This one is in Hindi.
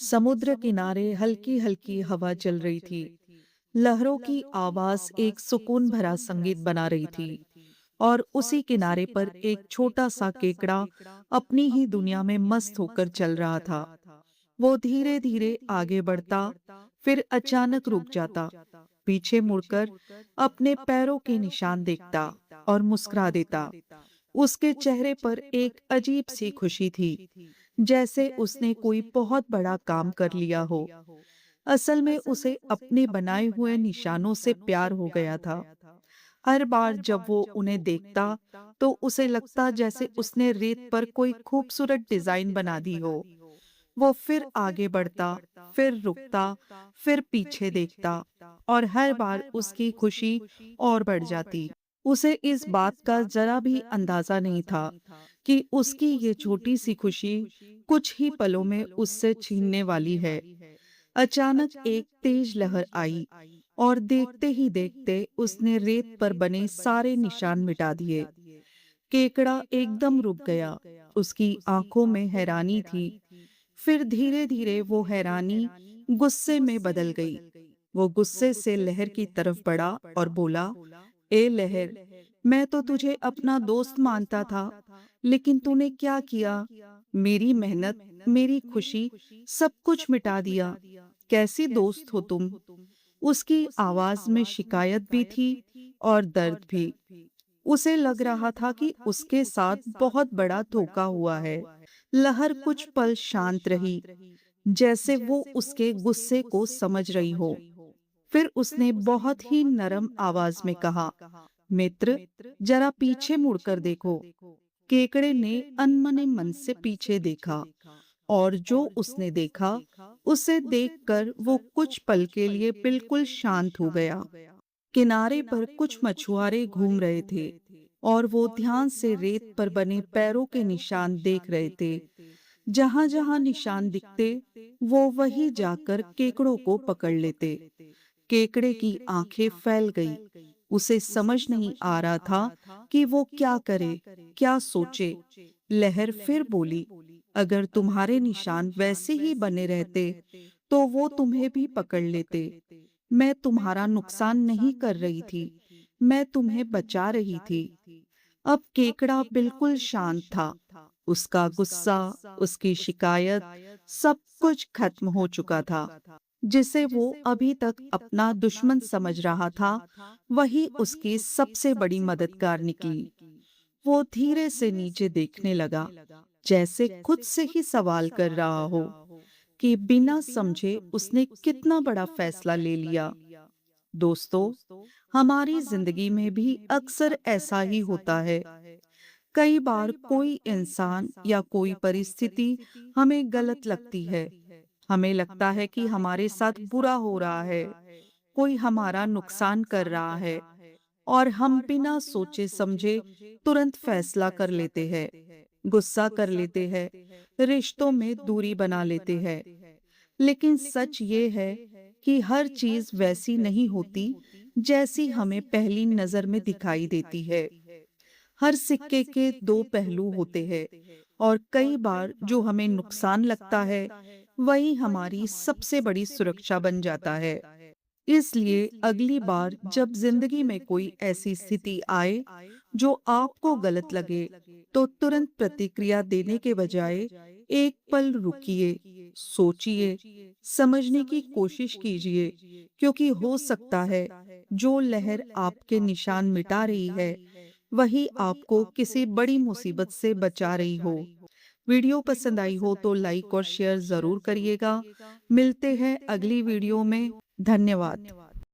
समुद्र किनारे हल्की हल्की हवा चल रही थी। लहरों की आवाज एक सुकून भरा संगीत बना रही थी। और उसी किनारे पर एक छोटा सा केकड़ा अपनी ही दुनिया में मस्त होकर चल रहा था। वो धीरे धीरे आगे बढ़ता, फिर अचानक रुक जाता, पीछे मुड़कर अपने पैरों के निशान देखता और मुस्कुरा देता। उसके चेहरे पर एक अजीब सी खुशी थी, जैसे उसने कोई बहुत बड़ा काम कर लिया हो। असल में उसे अपने बनाए हुए निशानों से प्यार हो गया था। हर बार जब वो उन्हें देखता तो उसे लगता जैसे उसने रेत पर कोई खूबसूरत डिजाइन बना दी हो। वो फिर आगे बढ़ता, फिर रुकता, फिर पीछे देखता, और हर बार उसकी खुशी और बढ़ जाती। उसे इस बात का जरा भी अंदाजा नहीं था कि उसकी ये छोटी सी खुशी कुछ ही पलों में उससे छीनने वाली है। अचानक एक तेज लहर आई और देखते ही देखते उसने रेत पर बने सारे निशान मिटा दिए। केकड़ा एकदम रुक गया। उसकी आंखों में हैरानी थी। फिर धीरे धीरे वो हैरानी गुस्से में बदल गई। वो गुस्से से लहर की तरफ बढ़ा और बोला, ए लहर, मैं तो तुझे अपना दोस्त मानता था, लेकिन तूने क्या किया? मेरी मेहनत, मेरी खुशी, सब कुछ मिटा दिया। कैसी दोस्त हो तुम? उसकी आवाज में शिकायत भी थी और दर्द भी। उसे लग रहा था कि उसके साथ बहुत बड़ा धोखा हुआ है। लहर कुछ पल शांत रही, जैसे वो उसके गुस्से को समझ रही हो। फिर उसने बहुत ही नरम आवाज में कहा, मित्र, जरा पीछे मुड़कर देखो। केकड़े ने अनमने मन से पीछे देखा, और जो उसने देखा, उसे देखकर वो कुछ पल के लिए बिल्कुल शांत हो गया। किनारे पर कुछ मछुआरे घूम रहे थे और वो ध्यान से रेत पर बने पैरों के निशान देख रहे थे। जहां जहां निशान दिखते, वो वहीं जाकर केकड़ों को पकड़ लेते। केकड़े की आंखें फैल गई। उसे समझ नहीं आ रहा था कि वो क्या करे, क्या सोचे। लहर फिर बोली, अगर तुम्हारे निशान वैसे ही बने रहते तो वो तुम्हें भी पकड़ लेते। मैं तुम्हारा नुकसान नहीं कर रही थी, मैं तुम्हें बचा रही थी। अब केकड़ा बिल्कुल शांत था। उसका गुस्सा, उसकी शिकायत, सब कुछ खत्म हो चुका था। जिसे वो अभी तक अपना दुश्मन समझ रहा था, वही उसकी सबसे बड़ी मददगार निकली। वो धीरे से नीचे देखने लगा, जैसे खुद से ही सवाल कर रहा हो कि बिना समझे उसने कितना बड़ा फैसला ले लिया। दोस्तों, हमारी जिंदगी में भी अक्सर ऐसा ही होता है। कई बार कोई इंसान या कोई परिस्थिति हमें गलत लगती है। हमें लगता है कि हमारे साथ बुरा हो रहा है, कोई हमारा नुकसान कर रहा है, और हम बिना सोचे समझे तुरंत फैसला कर लेते हैं, गुस्सा कर लेते हैं, रिश्तों में दूरी बना लेते हैं। लेकिन सच ये है कि हर चीज वैसी नहीं होती जैसी हमें पहली नजर में दिखाई देती है। हर सिक्के के दो पहलू होते हैं, और कई बार जो हमें नुकसान लगता है, वही हमारी सबसे बड़ी सुरक्षा बन जाता है। इसलिए अगली बार जब जिंदगी में कोई ऐसी स्थिति आए जो आपको गलत लगे, तो तुरंत प्रतिक्रिया देने के बजाय एक पल रुकिए, सोचिए, समझने की कोशिश कीजिए, क्योंकि हो सकता है जो लहर आपके निशान मिटा रही है, वही आपको किसी बड़ी मुसीबत से बचा रही हो। वीडियो पसंद आई हो तो लाइक और शेयर जरूर करिएगा। मिलते हैं अगली वीडियो में। धन्यवाद।